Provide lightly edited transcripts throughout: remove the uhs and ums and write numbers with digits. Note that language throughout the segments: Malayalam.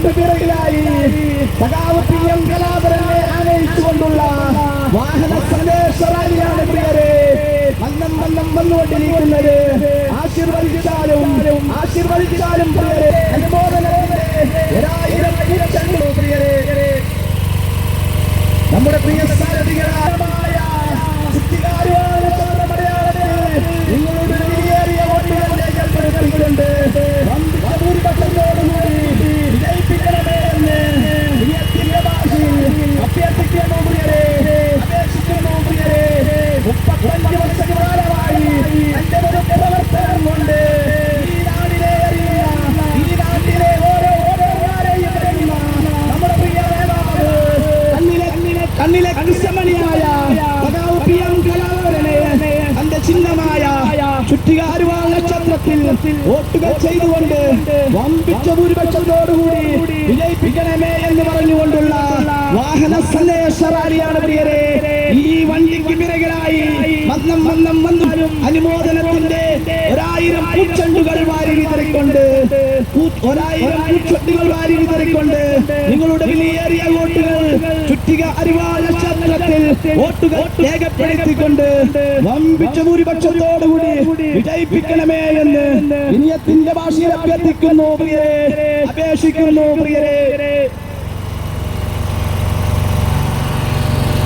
തൊട്ടുപിറകിലായി സഖാവ് PM കലാധരനെ ആനയിച്ചുകൊണ്ടുള്ള വാഹന സന്ദേശ റാലിയാണ് പ്രിയരെ വന്നുകൊണ്ടിരിക്കുന്നത്. ആശീർവദിച്ചാലും പ്രിയരെ അനുമോദനത്തിന്റെ പ്രിയരെ നമ്മുടെ പ്രിയ സാരഥികളായ നിങ്ങളുടെ വിലയേറിയ വോട്ടുകൾ രേഖപ്പെടുത്തിക്കൊണ്ട് ഭൂരിപക്ഷത്തോടുകൂടി വിജയിപ്പിക്കണമേ എന്ന് വിജയത്തിന്റെ ഭാഷയിൽ അഭ്യർത്ഥിക്കുന്നു പ്രിയരെ, അപേക്ഷിക്കുന്നു പ്രിയരെ. 35 വർഷക്കാലമായി എന്റെ ഒരു പ്രവർത്തനം കൊണ്ട് ഈ നാട്ടിലെ ഓരോ ഓരോരെയും നമ്മുടെ പ്രിയ നേതാവ് കണ്ണിലെ കൃഷ്ണമണിയായ PM കലാധരനെ തന്റെ ചിഹ്നമായ ചുറ്റികാരുവാ നക്ഷത്രത്തിൽ വോട്ടുകൾ ചെയ്തുകൊണ്ട് വമ്പിച്ച ഭൂരിപക്ഷത്തോടുകൂടി വിജയിപ്പിക്കണമേ എന്ന് പറഞ്ഞുകൊണ്ടുള്ള വാഹന സന്ദേശ റാലിയാണ് പ്രിയരെ. ഈ വണ്ടിക്ക് പിറകിലായി വന്നും അനുമോദനത്തിന്റെ 1000 പൂച്ചെണ്ടുകൾ വാരി വിതറിക്കൊണ്ട് നിങ്ങളുടെ വിലയേറിയ വോട്ടുകൾ ചുറ്റിക അരുവാ നക്ഷത്രത്തിൽ വോട്ടുകൾ രേഖപ്പെടുത്തിക്കൊണ്ട് വമ്പിച്ച ഭൂരിപക്ഷത്തോടുകൂടി വിജയിപ്പിക്കണമേ എന്ന് വിനയത്തിന്റെ ഭാഷയിൽ അഭ്യർത്ഥിക്കുന്നു പ്രിയരെ, അപേക്ഷിക്കുന്നു പ്രിയരെ.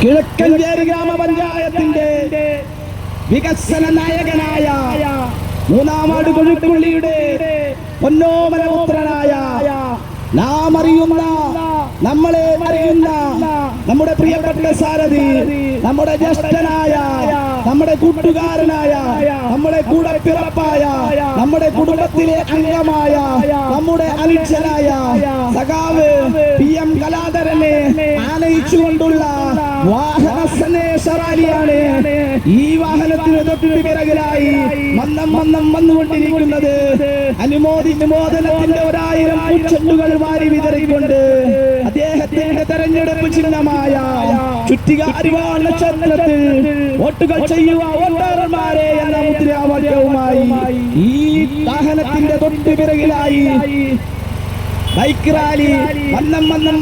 കിഴക്കഞ്ചേരി ഗ്രാമപഞ്ചായത്തിന്റെ വികസന നായകനായ 3-ാം വാർഡ് കൊഴുപ്പുള്ളിയുടെ പൊന്നോമനപുത്രനായ നമ്മളെ അറിയുന്ന നമ്മുടെ പ്രിയപ്പെട്ട സാരഥി, നമ്മുടെ ജ്യേഷ്ഠനായ, നമ്മുടെ കൂട്ടുകാരനായ, നമ്മുടെ കൂടെ പിറപ്പായ, നമ്മുടെ കുടുംബത്തിലെ അംഗമായ, നമ്മുടെ അനുജനായ സഖാവ് PM കലാധരനെ ആനയിച്ചുകൊണ്ടുള്ള വാഹന സന്ദേശ റാലിയാണ്. ഈ വാഹനത്തിന് തൊട്ടു പിറകിലായി വന്നുകൊണ്ടിരിക്കുന്നത് അനുമോദനത്തിന്റെ 1000 പൂച്ചെണ്ടുകൾ വാരി വിതറിക്കൊണ്ട് അദ്ദേഹത്തിന്റെ തെരഞ്ഞെടുപ്പ് ചിഹ്നമായ ചുറ്റിക അരുവാ നക്ഷത്രത്തിൽ വോട്ടുകൾ ചെയ്യുക വോട്ടർമാരെ എന്ന മുദ്രാവാക്യവുമായി ഈ വാഹനത്തിന്റെ തൊട്ടു പിറകിലായി ബൈക്ക് റാലി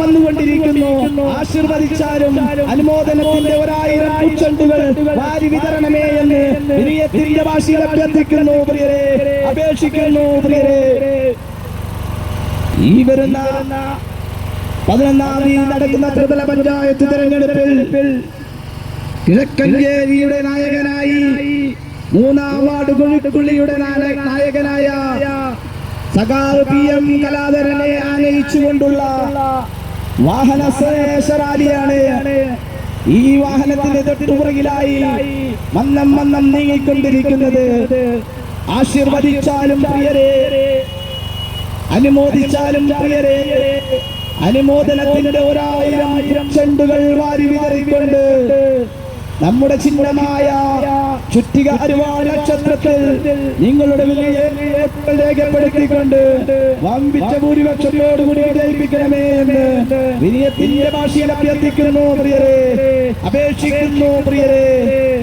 വന്നുകൊണ്ടിരിക്കുന്നു. ആശീർവദിച്ചാലും അനുമോദനത്തിന്റെ 1000 പൂച്ചെണ്ടുകൾ വാരി വിതരണമേ എന്ന് വിനയത്തിന്റെ ഭാഷയിൽ അഭ്യർത്ഥിക്കുന്നു പ്രിയരെ, അപേക്ഷിക്കുന്നു പ്രിയരെ. ഈ വരുന്ന 11-ാം തീയതി നടക്കുന്ന ത്രിതല പഞ്ചായത്ത് തെരഞ്ഞെടുപ്പിൽ കിഴക്കഞ്ചേരിയുടെ നായകനായി 3-ാം വാർഡ് കൊഴുപ്പുള്ളിയുടെ നായകനായ സഖാവ് PM കലാധരനെ ആനയിച്ചുകൊണ്ടുള്ള വാഹന സന്ദേശ റാലിയാണ്. ഈ വാഹനത്തിന്റെ തൊട്ടുപുറകിലായി മന്നം നീങ്ങിക്കൊണ്ടിരിക്കുന്നത്. ആശീർവദിച്ചാലും പ്രിയരെ, അനുമോദിച്ചാലും പ്രിയരെ, അനുമോദനത്തിന്റെ 1000 ചെണ്ടുകൾ വാരി വിതറിക്കൊണ്ട് നമ്മുടെ ചിഹ്നമായ ചുറ്റിക അരുവാ നക്ഷത്രത്തിൽ നിങ്ങളുടെ വിലയേറിയ രേഖപ്പെടുത്തിക്കൊണ്ട് വമ്പിച്ച ഭൂരിപക്ഷത്തോടുകൂടി വിജയിപ്പിക്കണമേ എന്ന് വിനയത്തിന്റെ ഭാഷയിൽ അഭ്യർത്ഥിക്കുന്നു പ്രിയരെ, അപേക്ഷിക്കുന്നു പ്രിയരെ.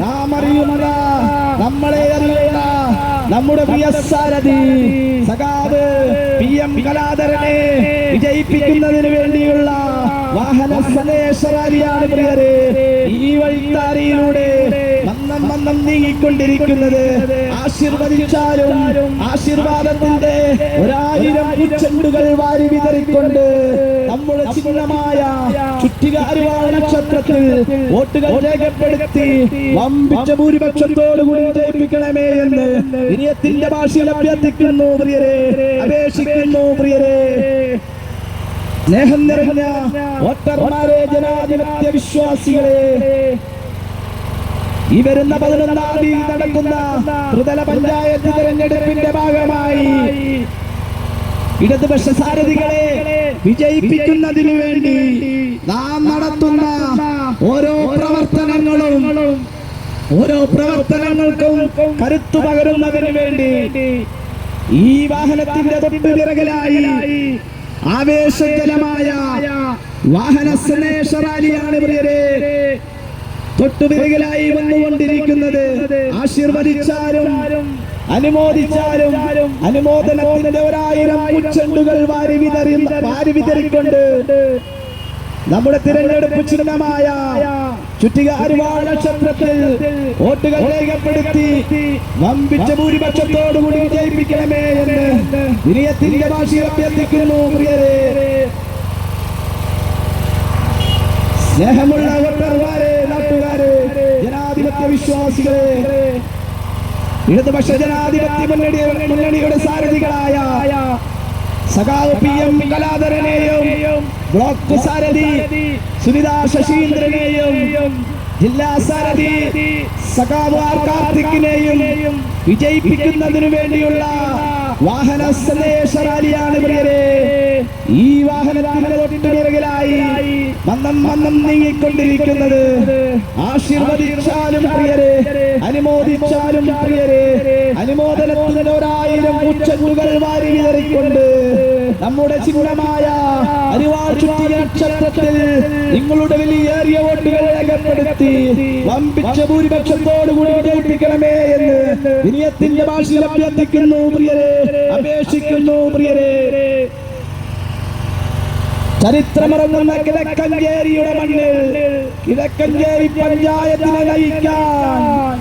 നാം അറിയുന്ന, നമ്മളെ അറിയുന്ന നമ്മുടെ പ്രിയ സാരഥി സഖാവ് PM കലാധരനെ വിജയിപ്പിക്കുന്നതിന് വേണ്ടിയുള്ള വാഹന സന്ദേശ റാലിയാണ് പ്രിയരെ. ഈ വഴിത്താരിയിലൂടെ മന്നം നീങ്ങിക്കൊണ്ടിരിക്കുന്നത്. ആശീർവദിച്ചാലും ആശീർവാദത്തിന്റെ 1000 പൂച്ചെണ്ടുകൾ വാരി വിതറിക്കൊണ്ട് നമ്മുടെ ചിഹ്നമായ ചുറ്റിക അരുവാ നക്ഷത്രത്തിൽ വോട്ടുകൾ രേഖപ്പെടുത്തി വമ്പിച്ച ഭൂരിപക്ഷത്തോടുകൂടി വിജയിപ്പിക്കണമേ എന്ന് വിനയത്തിന്റെ ഭാഷയിൽ അഭ്യർത്ഥിക്കുന്നു പ്രിയരെ, അപേക്ഷിക്കുന്നു പ്രിയരെ. സ്നേഹം നിറഞ്ഞ വോട്ടർമാരെ, ജനാധിപത്യ വിശ്വാസികളെ, ഈ വരുന്ന 11-ാം തീയതി നടക്കുന്ന ത്രിതല പഞ്ചായത്ത് തെരഞ്ഞെടുപ്പിന്റെ ഭാഗമായി ഇടതുപക്ഷ സാരഥികളെ വിജയിപ്പിക്കുന്നതിനു വേണ്ടി നാം നടത്തുന്ന ഓരോ പ്രവർത്തനങ്ങൾക്കും കരുത്തു പകരുന്നതിന് വേണ്ടി ഈ വാഹനത്തിന്റെ തൊട്ടുപിറകിലായി ആവേശജലമായ വാഹന സന്ദേശ റാലിയാണ് പ്രിയരെ തൊട്ടുപിറകിലായി വന്നുകൊണ്ടിരിക്കുന്നത്. ആശീർവദിച്ചാലും അനുമോദിച്ചാലും അനുമോദനത്തിന്റെ 1000 ചെണ്ടുകൾ വാരി വിതറിക്കൊണ്ട് നമ്മുടെ തിരഞ്ഞെടുപ്പ് ചിഹ്നമായ ചുറ്റിക അരിവാൾ നക്ഷത്രത്തിൽ വോട്ടുകൾ രേഖപ്പെടുത്തി വമ്പിച്ച ഭൂരിപക്ഷത്തോടുകൂടി വിജയിപ്പിക്കണമേ എന്ന് വിനയത്തിന്റെ ഭാഷയിൽ അഭ്യർത്ഥിക്കുന്നു. പ്രിയരെ, സ്നേഹമുള്ള വോട്ടർമാരെ, നാട്ടുകാരെ, ജനാധിപത്യ വിശ്വാസികളെ, ഇടതുപക്ഷ ജനാധിപത്യ മുന്നണിയുടെ സാരഥികളായ സഖാവ് PM കലാധരനെയും ബ്ലോക്ക് സാരഥി സുനിത ശശീന്ദ്രനെയും ജില്ലാ സാരഥി സഖാവ് R കാർത്തിക്കിനെയും വിജയിപ്പിക്കുന്നതിനു വേണ്ടിയുള്ള വാഹന സന്ദേശ റാലിയാണ് പ്രിയരെ. ഈ വാഹനത്തിന്റെ തൊട്ടുപിറകിലായി മന്ദം നീങ്ങിക്കൊണ്ടിരിക്കുന്നത്. ആശീർവദിച്ചാലും പ്രിയരെ, അനുമോദിച്ചാലും പ്രിയരെ, അനുമോദനത്തിന് 1000 മുച്ചെണ്ടുകൾ വാരി വിതറിക്കൊണ്ട് നമ്മുടെ ചിഹ്നമായ അരിവാൾ ചുറ്റിക നക്ഷത്രത്തിൽ നിങ്ങളുടെ വിലയേറിയ വോട്ടുകൾ രേഖപ്പെടുത്തി വമ്പിച്ച ഭൂരിപക്ഷത്തോടുകൂടി വിജയിപ്പിക്കണമേ എന്ന് വിനയത്തിന്റെ ഭാഷയിൽ അഭ്യർത്ഥിക്കുന്നു പ്രിയരെ, അപേക്ഷിക്കുന്നു പ്രിയരെ. ചരിത്രമിറങ്ങുന്ന കിഴക്കഞ്ചേരിയുടെ മണ്ണിൽ കിഴക്കഞ്ചേരി പഞ്ചായത്തിനെ നയിക്കാൻ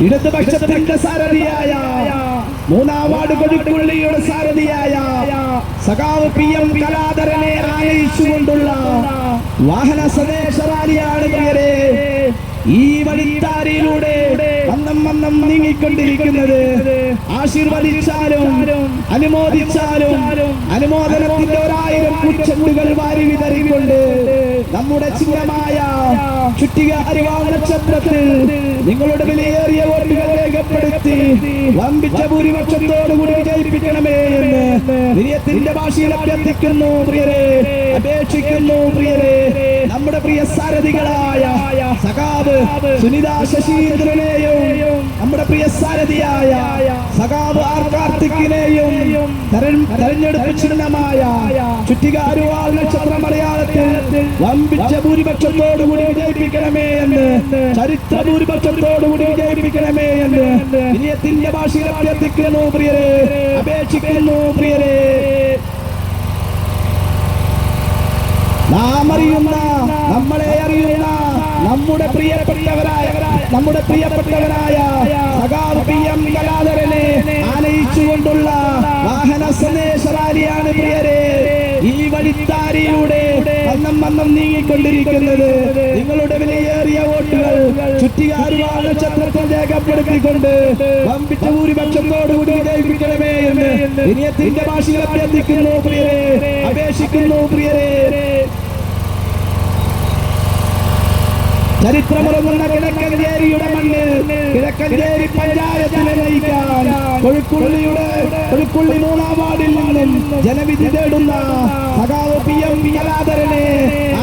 ഇടതുപക്ഷത്തിന്റെ സാരഥിയായ 3-ാം വാർഡ് കൊടിക്കുള്ളിയുടെ സാരഥിയായ സഖാവ് PM കലാധരനെ ആനയിച്ചുകൊണ്ടുള്ള വാഹന സന്ദേശ റാലിയാണ് പ്രിയരെ. ഈ വഴിത്താരിയിലൂടെ മന്ദം നീങ്ങിക്കൊണ്ടിരിക്കുന്നത്. ആശീർവദിച്ചാലും അനുമോദിച്ചാലും അനുമോദനത്തിന്റെ 1000 മുച്ചെണ്ടുകൾ വാരി വിതറിക്കൊണ്ട് നമ്മുടെ ചിഹ്നമായ ചുറ്റിക അരിവാൾ നക്ഷത്രത്തിൽ നിങ്ങളുടെ വിലയേറിയ വോട്ടുകൾ രേഖപ്പെടുത്തി വമ്പിച്ച ഭൂരിപക്ഷത്തോടുകൂടി വിജയിപ്പിക്കണമേ എന്ന് വിനയത്തിന്റെ ഭാഷയിൽ അഭ്യർത്ഥിക്കുന്നു പ്രിയരെ, അപേക്ഷിക്കുന്നു പ്രിയരെ. നമ്മുടെ പ്രിയ സാരഥികളായ സഖാവ് സുനിത ശശീന്ദ്രനെയും നമ്മുടെ പ്രിയ സാരഥിയായ സഖാവ് R കാർത്തിക്കിനെയും തെരഞ്ഞെടുപ്പ് ചിഹ്നമായ ചുറ്റിക അരിവാൾ നക്ഷത്ര മലയാളത്തിൽ വമ്പിച്ച ഭൂരിപക്ഷത്തോടുകൂടി വിജയിപ്പിക്കണമേ എന്ന്, ചരിത്ര ഭൂരിപക്ഷത്തോടുകൂടി വിജയിപ്പിക്കണമേ എന്ന് വിനയത്തിന്റെ ഭാഷയിൽ അഭ്യർത്ഥിക്കുന്നു പ്രിയരെ, അപേക്ഷിക്കുന്നു പ്രിയരെ. നാം അറിയുന്ന, നമ്മളെ അറിയുന്ന നമ്മുടെ പ്രിയപ്പെട്ടവരായ സഖാവ് PM കലാധരനെ ആനയിച്ചുകൊണ്ടുള്ള വാഹന സന്ദേശ റാലിയാണ് പ്രിയരെ. ഈ വഴിത്താരിയിലൂടെ മന്ദം നീങ്ങിക്കൊണ്ടിരിക്കുന്നത്. നിങ്ങളുടെ വിലയേറിയ വോട്ടുകൾ ചുറ്റിക അരിവാൾ നക്ഷത്രത്തിൽ രേഖപ്പെടുത്തിക്കൊണ്ട് വമ്പിച്ച ഭൂരിപക്ഷത്തോടുകൂടി വിജയിപ്പിക്കണമേ എന്ന് വിനയത്തിന്റെ ഭാഷയിൽ അഭ്യർത്ഥിക്കുന്നു പ്രിയരെ, അപേക്ഷിക്കുന്നു പ്രിയരെ. ചരിത്രമുറങ്ങുന്ന കിഴക്കഞ്ചേരിയുടെ മണ്ണിൽ കിഴക്കഞ്ചേരി പഞ്ചായത്തിനെ നയിക്കാൻ കൊഴുക്കുള്ളി 3-ാം വാർഡിൽ നിന്നും ജനവിധി തേടുന്ന സഖാവ് PM കലാധരനെ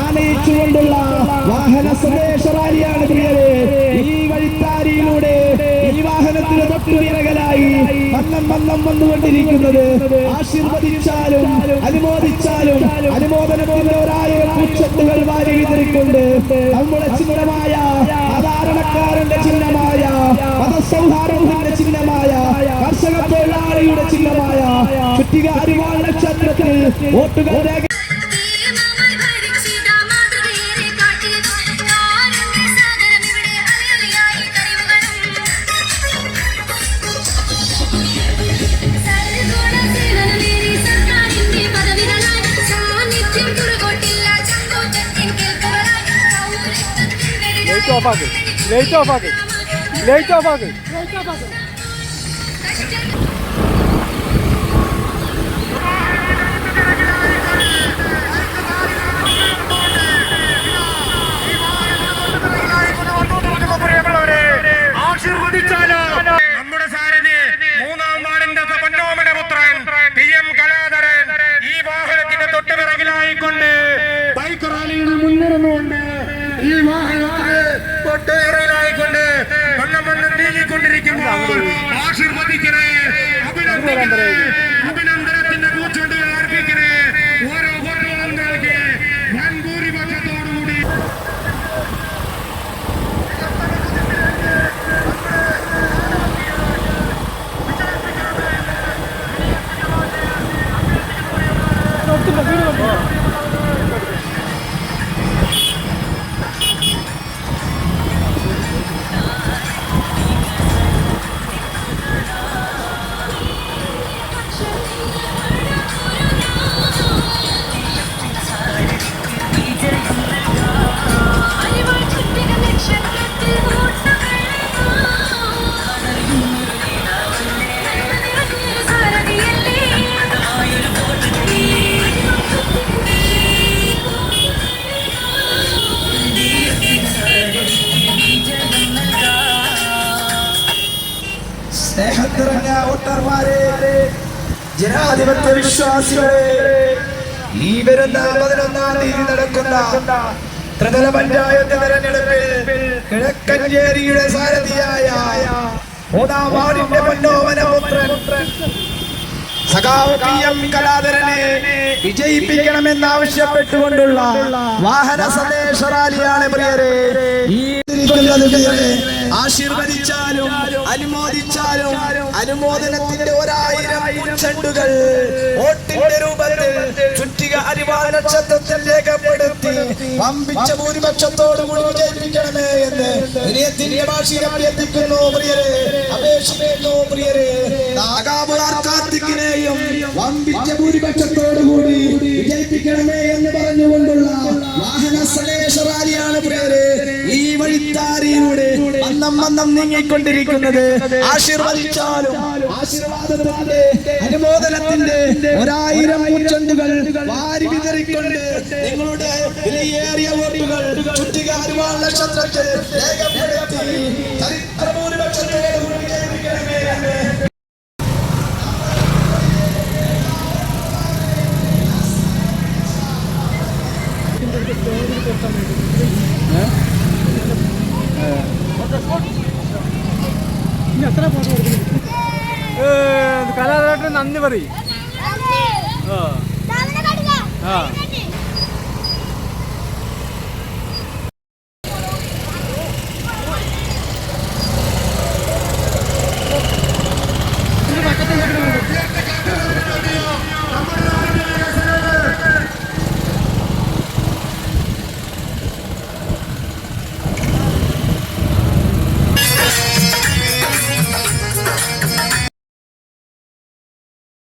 ആനയിച്ചുകൊണ്ടുള്ള വാഹന സന്ദേശ റാലിയാണ് പ്രിയരെ. ഈ വഴിത്താരിയിലൂടെ ഈ വാഹനത്തിന് തൊട്ടുപിറകലായി മന്ദം വന്നുകൊണ്ടിരിക്കുന്നത്. ആശീർവദിച്ചാലും അനുമോദിച്ചാലും അനുമോദനത്തിന്റെ 1000 മുച്ചെണ്ടുകൾ വാരി വിതറിക്കൊണ്ട് നമ്മുടെ ചിഹ്നമായ സാധാരണക്കാരന്റെ ചിഹ്നമായ മതസൗഹാർദ്ദത്തിന്റെ ചിഹ്നമായ കർഷക തൊഴിലാളിയുടെ ചിഹ്നമായ ചുറ്റിക അരിവാൾ നക്ഷത്രത്തിൽ വോട്ടുകൾ ലൈറ്റ് ഓഫ് ആക്ക്. ആശീർവദിച്ചാലോ നമ്മുടെ സാരഥി 3-ാം വാർഡിന്റെ പൊന്നോമന പുത്രൻ PM കലാധരൻ ഈ വാഹനത്തിന്റെ തൊട്ടുപിറകിലായിക്കൊണ്ട് ബൈക്ക് റാലിയിൽ മുന്നേറുന്നുണ്ട്. ഈ വാഹനത്തിന് തൊട്ടുപിറകിലായിക്കൊണ്ട് മന്ദം നീങ്ങിക്കൊണ്ടിരിക്കുമ്പോൾ ആശീർവദിക്കണേ, അഭിനന്ദിക്കണേ, അഭിനന്ദനത്തിന്റെ പൂച്ചെണ്ടുകൾ അർപ്പിക്കണേ. ഓരോ വോട്ടുകളും നൽകി വൻ ഭൂരിപക്ഷത്തോടുകൂടി ജനാധിപത്യ വിശ്വാസികളെ, ഈ വരുന്ന 11-ാം തീയതി നടക്കുന്ന ത്രിതല പഞ്ചായത്ത് തെരഞ്ഞെടുപ്പിൽ കിഴക്കഞ്ചേരിയുടെ സാരഥിയായ 3-ാം വാർഡിന്റെ പൊന്നോമനപുത്രൻ സഖാവ് PM കലാധരനെ വിജയിപ്പിക്കണമെന്നാവശ്യപ്പെട്ടുകൊണ്ടുള്ള വാഹന സന്ദേശ റാലിയാണ് പ്രിയരെ. ഈ ആശീർവദിച്ചാലും അനുമോദിച്ചാലും അനുമോദനത്തിന്റെ 1000 ചെണ്ടുകൾ വോട്ടിന്റെ രൂപത്തിൽ ചുറ്റിക അരിവാൾ നക്ഷത്രത്തിൽ രേഖപ്പെടുത്തി വമ്പിച്ച ഭൂരിപക്ഷത്തോടുകൂടി വിജയിപ്പിക്കണമേ എന്ന് വിനയത്തിന്റെ ഭാഷയിൽ അഭ്യർത്ഥിക്കുന്നു പ്രിയരെ, അപേക്ഷിക്കുന്നു പ്രിയരെ. കാർത്തിക്കിനെയും വമ്പിച്ച ഭൂരിപക്ഷത്തോടുകൂടി വിജയിപ്പിക്കണമേ എന്ന് പറഞ്ഞുകൊണ്ടുള്ള വാഹന സന്ദേശ റാലിയാണ് പ്രിയരെ ഈ വഴിത്താരിയിലൂടെ അന്നം നീങ്ങിക്കൊണ്ടിരിക്കുന്നത്. ആശീർവദിച്ചാലും ആശീർവാദത്തിന്റെ അനുമോദനത്തിന്റെ 1000 ചെണ്ടുകൾ വാരി വിതറിക്കൊണ്ട് നിങ്ങളുടെ വിലയേറിയ വോട്ടുകൾ ചുറ്റിക അരിവാൾ നക്ഷത്രത്തിൽ രേഖപ്പെടുത്തി ചരിത്ര ഭൂരിപക്ഷത്തോടുകൂടി വിജയിപ്പിക്കണമേ എന്ന് കലാകാരന് നന്ദി പറയും.